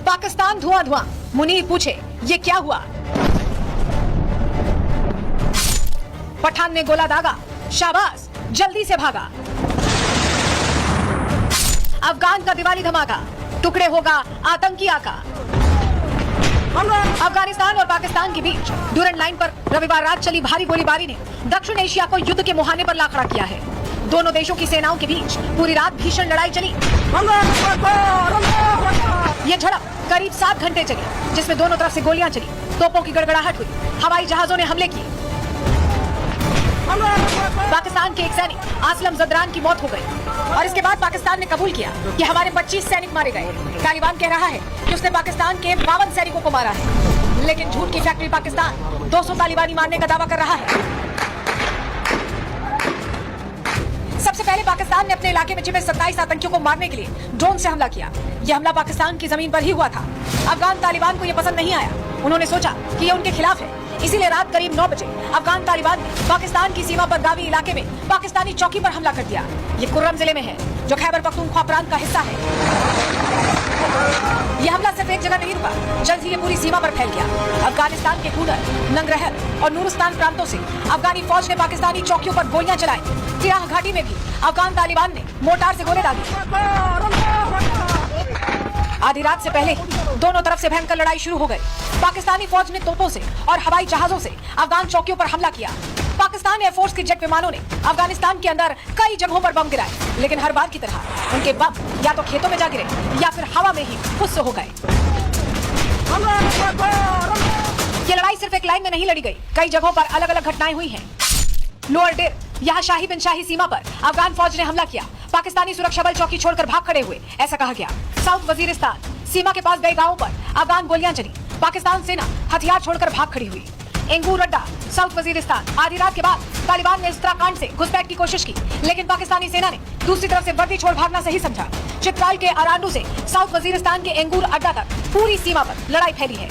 पाकिस्तान धुआं धुआं। मुनीर पूछे ये क्या हुआ? पठान ने गोला दागा, शाबाश जल्दी से भागा। अफगान का दिवाली धमाका, टुकड़े होगा आतंकी आका। अफगानिस्तान और पाकिस्तान के बीच ड्यूरेंट लाइन पर रविवार रात चली भारी गोलीबारी ने दक्षिण एशिया को युद्ध के मुहाने पर ला खड़ा किया है। दोनों देशों की सेनाओं के बीच पूरी रात भीषण लड़ाई चली। ये झड़प करीब 7 घंटे चली, जिसमें दोनों तरफ से गोलियां चली, तोपों की गड़गड़ाहट हुई, हवाई जहाजों ने हमले किए। पाकिस्तान के एक सैनिक आसलम जदरान की मौत हो गई और इसके बाद पाकिस्तान ने कबूल किया कि हमारे 25 सैनिक मारे गए। तालिबान कह रहा है कि उसने पाकिस्तान के 52 सैनिकों को मारा है, लेकिन झूठ की फैक्ट्री पाकिस्तान 200 तालिबानी मारने का दावा कर रहा है। सबसे पहले पाकिस्तान ने अपने इलाके में छिपे 27 आतंकियों को मारने के लिए ड्रोन से हमला किया। यह हमला पाकिस्तान की जमीन पर ही हुआ था। अफगान तालिबान को यह पसंद नहीं आया। उन्होंने सोचा कि यह उनके खिलाफ है, इसीलिए रात करीब 9 बजे अफगान तालिबान ने पाकिस्तान की सीमा पर गावी इलाके में पाकिस्तानी चौकी पर हमला कर दिया। ये कुर्रम जिले में है, जो खैबर पख्तूनख्वा प्रांत का हिस्सा है। यह हमला सिर्फ एक जगह नहीं रुका, जल्द ही ये पूरी सीमा पर फैल गया। अफगानिस्तान के कूनर, नंगरहर और नूरस्तान प्रांतों से अफगानी फौज ने पाकिस्तानी चौकियों पर गोलियां चलाई। तिराह घाटी में भी अफगान तालिबान ने मोर्टार से गोले दागे। आधी रात से पहले दोनों तरफ से भयंकर लड़ाई शुरू हो गई। पाकिस्तानी फौज ने तोपों से और हवाई जहाजों से अफगान चौकियों पर हमला किया। पाकिस्तान एयरफोर्स के जेट विमानों ने अफगानिस्तान के अंदर कई जगहों पर बम गिराए, लेकिन हर बार की तरह उनके बम या तो खेतों में जा गिरे या फिर हवा में ही फुस हो गए। ये लड़ाई सिर्फ एक लाइन में नहीं लड़ी गई, कई जगहों पर अलग अलग घटनाएं हुई हैं। लोअर डेर, यहाँ शाही बिन शाही सीमा पर अफगान फौज ने हमला किया। पाकिस्तानी सुरक्षा बल चौकी छोड़कर भाग खड़े हुए, ऐसा कहा गया। साउथ वजीरिस्तान, सीमा के पास गए गांवों पर अफगान गोलियां चली। पाकिस्तान सेना हथियार छोड़कर भाग खड़ी हुई। एंगूर अड्डा, साउथ वजीरिस्तान, आधी रात के बाद तालिबान ने उत्तराखंड से घुसपैठ की कोशिश की, लेकिन पाकिस्तानी सेना ने दूसरी तरफ से वर्दी छोड़ भागना सही समझा। चित्राल के अरांडू से साउथ वजीरिस्तान के एंगूर अड्डा तक पूरी सीमा पर लड़ाई फैली है।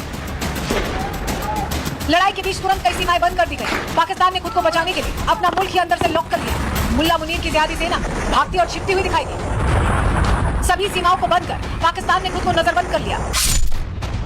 लड़ाई के बीच तुरंत कई सीमाएं बंद कर दी गई। पाकिस्तान ने खुद को बचाने के लिए अपना मुल्क ही अंदर से लॉक कर लिया। मुल्ला मुनीर की ज़ियादी सेना भागती और छिपती हुई दिखाई दी। सभी सीमाओं को बंद कर पाकिस्तान ने खुद को नजरबंद कर लिया।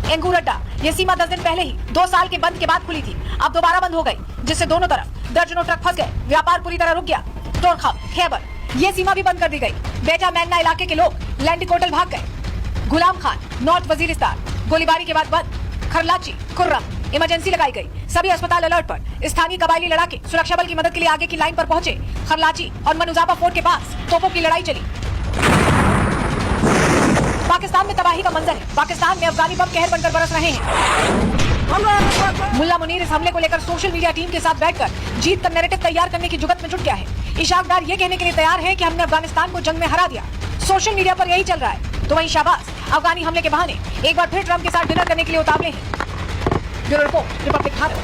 एंगूर अड्डा, ये सीमा 10 दिन पहले ही 2 साल के बंद के बाद खुली थी, अब दोबारा बंद हो गई, जिससे दोनों तरफ दर्जनों ट्रक फंस गए। व्यापार पूरी तरह रुक गया। तोरखम, खैबर, ये सीमा भी बंद कर दी गई। बेटा मैन्ना इलाके के लोग लैंडी कोटल भाग गए। गुलाम खान, नॉर्थ वजीरिस्तान, गोलीबारी के बाद बंद। खरलाची, खुर्रम, इमरजेंसी लगाई गई। सभी अस्पताल अलर्ट पर। स्थानीय कबायली लड़ाके सुरक्षा बल की मदद के लिए आगे की लाइन पर पहुंचे। खरलाची और मनुजाबा फोर्ट के पास तोपों की लड़ाई चली। पाकिस्तान में तबाही का मंजर है। पाकिस्तान में अफगानी बम कहर बनकर बरस रहे हैं। मुल्ला मुनीर इस हमले को लेकर सोशल मीडिया टीम के साथ बैठकर जीत का नैरेटिव तैयार करने की जुगत में जुट गया है। इशाक डार ये कहने के लिए तैयार है कि हमने अफगानिस्तान को जंग में हरा दिया। सोशल मीडिया पर यही चल रहा है, तो वहीं शाबाश, अफगानी हमले के बहाने एक बार फिर ट्रंप के साथ डिनर करने के लिए उतावले हैं। Bureau report, Republic Bharat.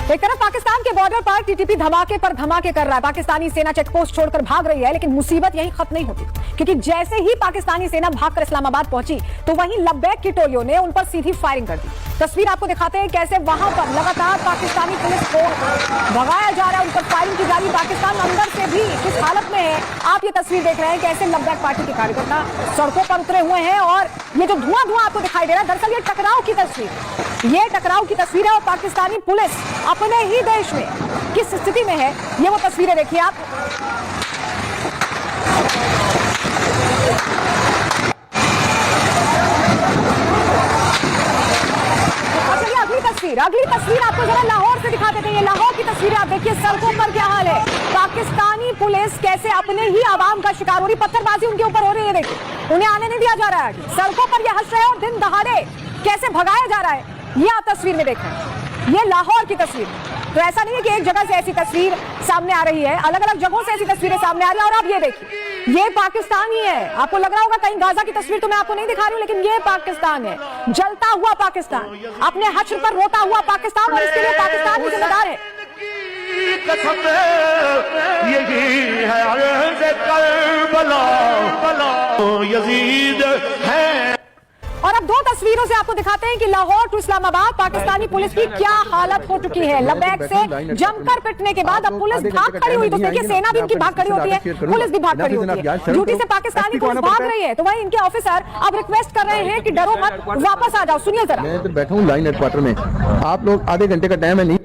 एक तरफ पाकिस्तान के बॉर्डर पर टीटीपी धमाके पर धमाके कर रहा है। पाकिस्तानी सेना चेकपोस्ट छोड़कर भाग रही है, लेकिन मुसीबत यहीं खत्म नहीं होती, क्योंकि जैसे ही पाकिस्तानी सेना भागकर इस्लामाबाद पहुंची तो वहीं लब्बैक की टोलियों ने उन पर सीधी फायरिंग कर दी। तस्वीर आपको दिखाते हैं कैसे वहां पर लगातार पाकिस्तानी पुलिस को भगाया जा रहा है, उन पर फायरिंग की जा रही है। पाकिस्तान अंदर से भी किस हालत में है, आप ये तस्वीर देख रहे हैं कैसे लब्बैक पार्टी के कार्यकर्ता सड़कों पर उतरे हुए हैं। और ये जो धुआं धुआं आपको दिखाई दे रहा है, दरअसल ये टकराव की तस्वीर, ये टकराव की तस्वीर है। और पाकिस्तानी पुलिस अपने ही देश में किस स्थिति में है, ये वो तस्वीरें देखिए आप। अगली तस्वीर आपको जरा लाहौर से दिखा देते हैं। ये लाहौर की तस्वीरें आप देखिए, सड़कों पर क्या हाल है। पाकिस्तानी पुलिस कैसे अपने ही आवाम का शिकार हो रही, पत्थरबाजी उनके ऊपर हो रही है। देखिए, उन्हें आने नहीं दिया जा रहा है। सड़कों पर ये हंस रहे हैं और दिन दहाड़े कैसे भगाया जा रहा है, ये आप तस्वीर में देख रहे हैं। ये लाहौर की तस्वीर। तो ऐसा नहीं है कि एक जगह से ऐसी तस्वीर सामने आ रही है, अलग अलग जगहों से ऐसी तस्वीरें सामने आ रही है। और आप ये देखिए, ये पाकिस्तान ही है। आपको लग रहा होगा कहीं गाजा की तस्वीर तो मैं आपको नहीं दिखा रही हूँ, लेकिन ये पाकिस्तान है, जलता हुआ पाकिस्तान, अपने हश्र पर रोता हुआ पाकिस्तान। और इसके लिए पाकिस्तान ही जिम्मेदार है। यही है करबला, यजीद है। और अब दो तस्वीरों से आपको दिखाते हैं कि लाहौर टू इस्लामाबाद पाकिस्तानी पुलिस की क्या हालत हो चुकी है। लबैक से जमकर पिटने के बाद अब पुलिस भाग खड़ी हुई। तो देखिए, सेना भी इनकी भाग खड़ी होती है, पुलिस भी भाग खड़ी होती है। ड्यूटी से पाकिस्तानी पुलिस भाग रही है, तो वही इनके ऑफिसर अब रिक्वेस्ट कर रहे हैं कि डरो मत, वापस आ जाओ। सुनिए जरा। मैं इधर बैठा हूँ लाइन हेडक्वार्टर में, आप लोग आधे घंटे का टाइम है नहीं।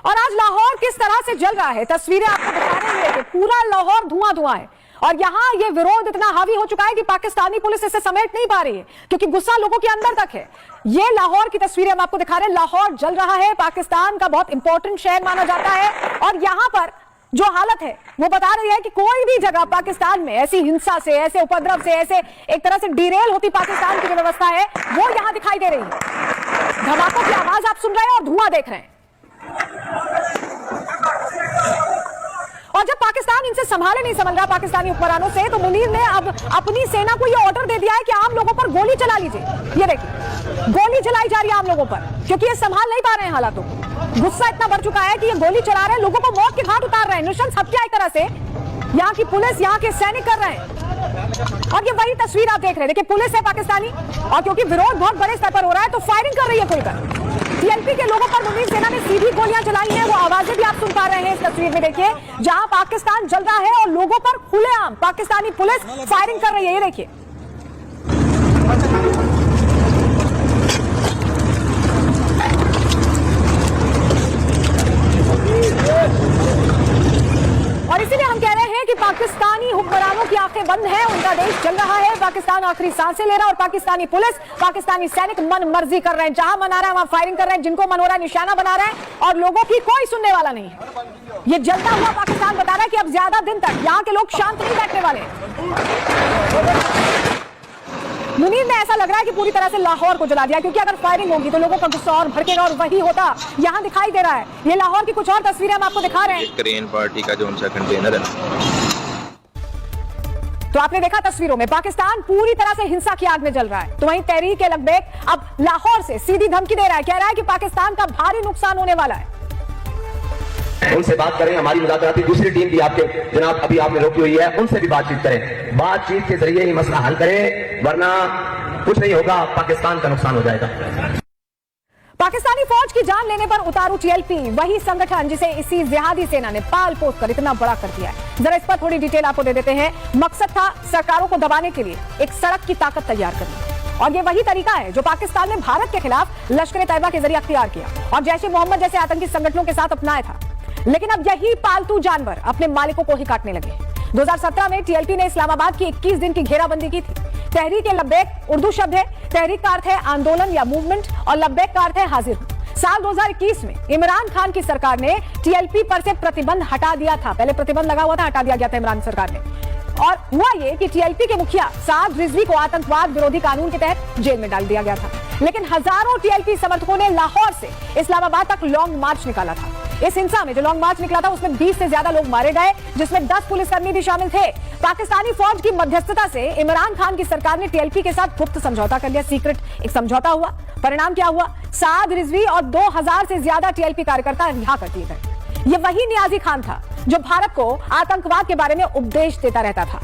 और आज लाहौर किस तरह से जल रहा है, तस्वीरें आपको दिखा रहे हैं कि पूरा लाहौर धुआं धुआं है। और यहां ये विरोध इतना हावी हो चुका है कि पाकिस्तानी पुलिस इसे समेट नहीं पा रही है, क्योंकि गुस्सा लोगों के अंदर तक है। ये लाहौर की तस्वीरें हम आपको दिखा रहे हैं। लाहौर जल रहा है, पाकिस्तान का बहुत इंपॉर्टेंट शहर माना जाता है। और यहां पर जो हालत है वो बता रही है कि कोई भी जगह पाकिस्तान में ऐसी हिंसा से, ऐसे उपद्रव से, ऐसे एक तरह से डिरेल होती पाकिस्तान की जो व्यवस्था है वो यहां दिखाई दे रही है। धमाकों की आवाज आप सुन रहे हैं और धुआं देख रहे हैं। और जब पाकिस्तान इनसे संभाले नहीं संभल रहा पाकिस्तानी हुक्मरानों से, तो मुनीर ने अब अपनी सेना को यह ऑर्डर दे दिया है कि आम लोगों पर गोली चला लीजिए। ये देखिए, गोली चलाई जा रही है आम लोगों पर, क्योंकि ये संभाल नहीं पा रहे हैं हालातों को। गुस्सा इतना बढ़ चुका है कि ये गोली चला रहे हैं, लोगों को मौत के घाट उतार रहे हैं। नृशंस हत्या एक तरह से यहाँ की पुलिस, यहाँ के सैनिक कर रहे हैं। और ये वही तस्वीर आप देख रहे हैं। देखिए, पुलिस है पाकिस्तानी, और क्योंकि विरोध बहुत बड़े स्तर पर हो रहा है तो फायरिंग कर रही है खुलकर। टीएलपी के लोगों पर मुनीर सेना ने सीधी गोलियां चलाई हैं। वो आवाजें भी आप सुन पा रहे हैं इस तस्वीर में। देखिए, जहां पाकिस्तान जल रहा है और लोगों पर खुलेआम पाकिस्तानी पुलिस फायरिंग कर रही है। ये देखिए, और इसीलिए हम कह रहे हैं कि पाकिस्तानी हुक्मरानों की आंखें बंद हैं, उनका देश जल रहा है। पाकिस्तान आखिरी सांसें ले रहा है और पाकिस्तानी पुलिस, पाकिस्तानी सैनिक मन मर्जी कर रहे हैं। जहां मन आ रहा है वहां फायरिंग कर रहे हैं, जिनको मन हो रहा है निशाना बना रहे हैं, और लोगों की कोई सुनने वाला नहीं है। ये जलता हुआ पाकिस्तान बता रहा है कि अब ज्यादा दिन तक यहाँ के लोग शांत नहीं बैठने वाले। मुनीर ने ऐसा लग रहा है कि पूरी तरह से लाहौर को जला दिया, क्योंकि अगर फायरिंग होगी तो लोगों का गुस्सा और भड़केगा, और वही होता यहां दिखाई दे रहा है। ये लाहौर की कुछ और तस्वीरें हम आपको दिखा रहे हैं। क्रेन पार्टी का जो उनका कंटेनर है, तो आपने देखा तस्वीरों में, पाकिस्तान पूरी तरह से हिंसा की आग में जल रहा है। तो वहीं तहरीक लबैक अब लाहौर से सीधी धमकी दे रहा है, कह रहा है कि पाकिस्तान का भारी नुकसान होने वाला है। उनसे बात करें, हमारी मुज़ाकराती दूसरी टीम भी आपके जनाब अभी आपने रोकी हुई है, उनसे भी बातचीत करें। बातचीत के जरिए ही मसला हल करें, वरना कुछ नहीं होगा, पाकिस्तान का नुकसान हो जाएगा। पाकिस्तानी फौज की जान लेने पर उतारू टीएलपी, वही संगठन जिसे इसी जिहादी सेना ने पाल पोस कर इतना बड़ा कर दिया है। जरा इस पर थोड़ी डिटेल आपको दे देते हैं। मकसद था सरकारों को दबाने के लिए एक सड़क की ताकत तैयार करनी, और ये वही तरीका है जो पाकिस्तान ने भारत के खिलाफ लश्कर तैयबा के जरिए अख्तियार किया और जैश ए मोहम्मद जैसे आतंकी संगठनों के साथ अपनाया था। लेकिन अब यही पालतू जानवर अपने मालिकों को ही काटने लगे। 2017 में टीएलपी ने इस्लामाबाद की 21 दिन की घेराबंदी की थी। तहरीक लबैक उर्दू शब्द है, तहरीक का अर्थ है आंदोलन या मूवमेंट, और लबैक का अर्थ है हाजिर हूं। साल 2021 में इमरान खान की सरकार ने टीएलपी पर से प्रतिबंध हटा दिया था। पहले प्रतिबंध लगा हुआ था, हटा दिया गया था इमरान सरकार ने। और हुआ ये कि टीएलपी के मुखिया साद रिजवी को आतंकवाद विरोधी कानून के तहत जेल में डाल दिया गया था। लेकिन हजारों टीएलपी समर्थकों ने लाहौर से इस्लामाबाद तक लॉन्ग मार्च निकाला था। इस हिंसा में जो लॉन्ग मार्च निकला था उसमें 20 से ज्यादा लोग मारे गए, जिसमें 10 पुलिसकर्मी भी शामिल थे। पाकिस्तानी फौज की मध्यस्थता से इमरान खान की सरकार ने टीएलपी के साथ गुप्त समझौता कर लिया, सीक्रेट एक समझौता हुआ। परिणाम क्या हुआ? साद रिजवी और 2000 से ज्यादा टीएलपी कार्यकर्ता रिहा कर दिए गए। ये वही नियाजी खान था जो भारत को आतंकवाद के बारे में उपदेश देता रहता था।